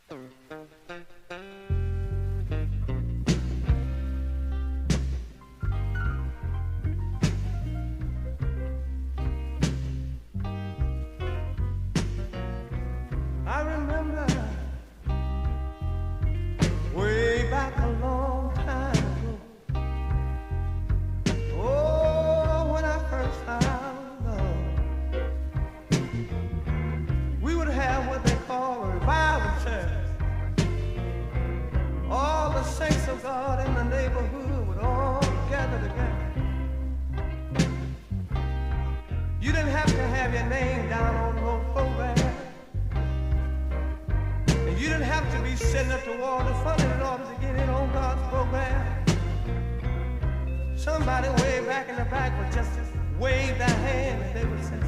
I remember way back a long time ago. Oh, when I first found love, we would have what they call a revival church. All the saints of God in the neighborhood would all gather together. You didn't have to have your name down on no program. You didn't have to be sitting up toward the front in order to get in on God's program. Somebody way back in the back would just wave their hand and they would say,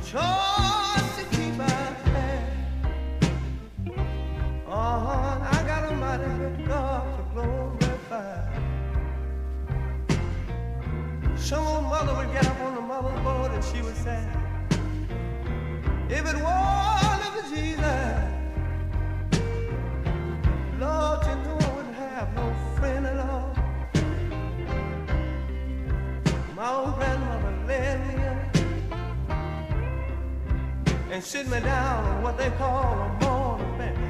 "Choice to keep our hand. I got a mighty good God to glorify." Some old mother would get up on the mother's board and she would say, "If it wasn't for Jesus, Lord, you know I wouldn't have no friend at all." My old grandmother led me in and sit me down on what they call a morning bench.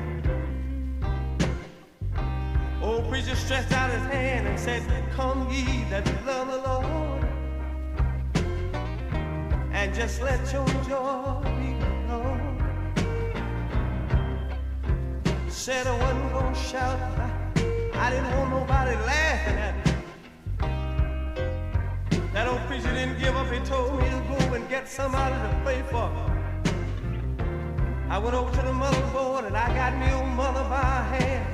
Old preacher stretched out his hand and said, "Come ye that love the Lord, and just let your joy be known." Said I wasn't gonna shout, I didn't want nobody laughing at me. That old preacher didn't give up, he told me to go and get somebody to pray for me. I went over to the mother's board and I got me old mother by her hand.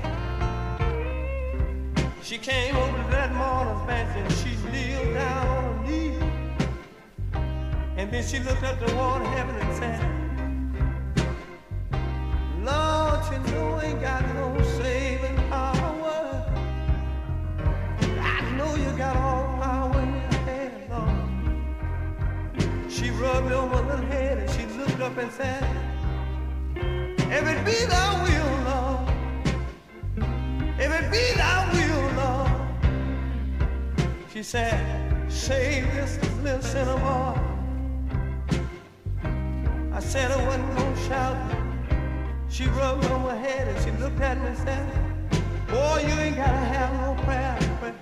She came over to that mourner's bench and she kneeled down on her knees. And then she looked up toward heaven and said, "Lord, you know I ain't got no saving power. I know you got all power in your hand, Lord." She rubbed on my little head and she looked up and said, "If it be thy will, Lord, if it be thy will, Lord," she said, "save this little sinner boy." I said I wasn't gonna shout. She rubbed on my head and she looked at me and said, "Boy, you ain't gotta have no prayer to pray."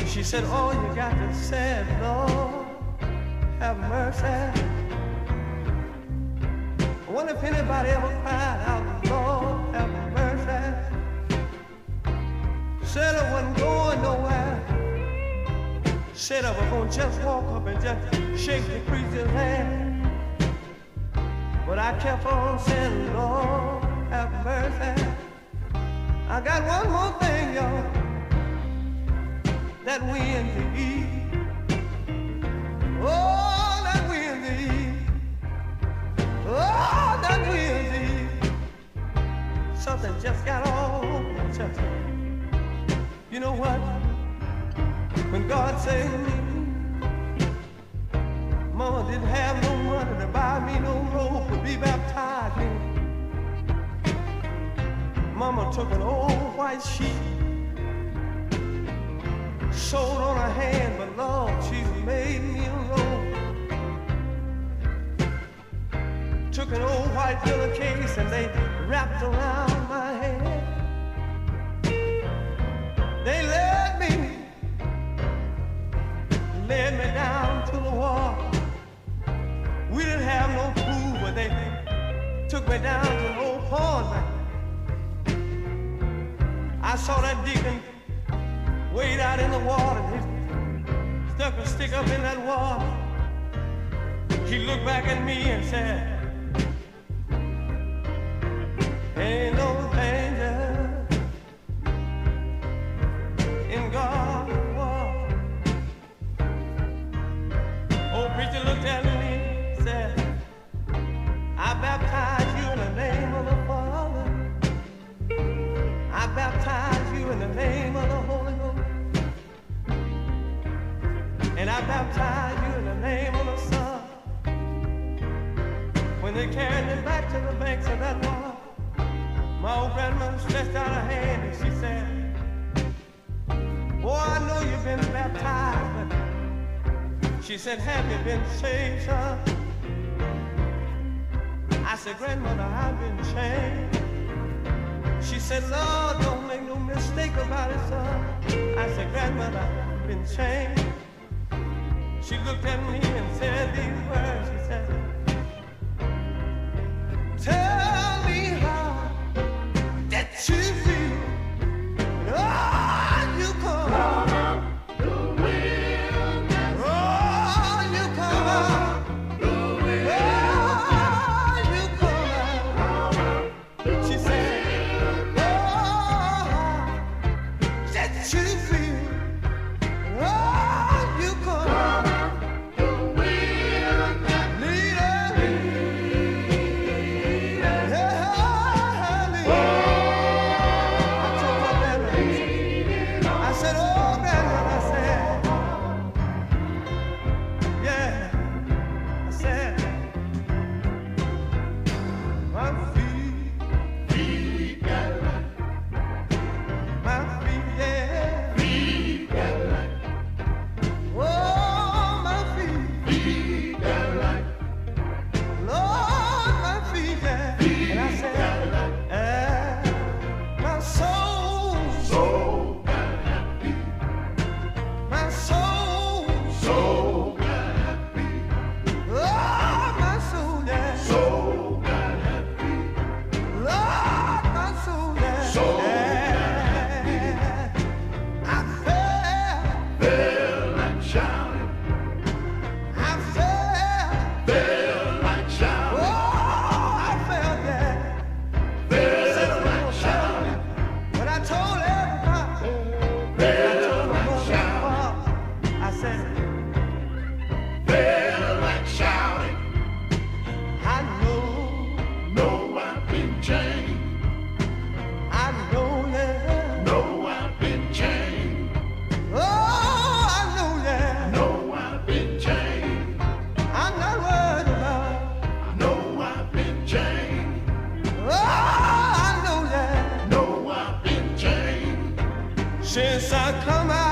She said, "All you got to say, Lord, have mercy." I wonder if anybody ever cried out, "Lord, have mercy." Said I wasn't going nowhere. Said I was gonna just walk up and just shake the preacher's hand. But I kept on saying, "Lord, have mercy." I got one more thing, y'all, that wind to eat. Oh, that wind to eat. Oh, that wind to eat. Something just got all over my chest. You know what? When God saved me, Mama didn't have no money to buy me no robe to be baptized in. Mama took an old white sheet, sewed on her hand, but Lord, she made me a robe. Took an old white pillowcase and they wrapped around my head. They led me down to the wall. We didn't have no food, but they took me down to an old pond. I saw that deacon wade out in the water. He stuck a stick up in that water. He looked back at me and said, "Ain't no danger in God's war." Old preacher looked at me and said, "I baptize you in the name of the Father. I baptize you in the name of the Holy Ghost. And I baptize you in the name of the Son." When When they carried me back to the banks of that water, my old grandmother stretched out her hand and she said, boy, I know you've been baptized, but she said, have you been saved, son? I said, grandmother, I've been changed. She said, Lord, don't make no mistake about it, son. I said, grandmother, I've been changed. She looked at me and said these words. She said, tell me how that you feel. Oh, you come out the wilderness. Oh, you come out the wilderness. Oh, you come out. She said, oh, that you feel. Oh, you come out the wilderness. Since I come out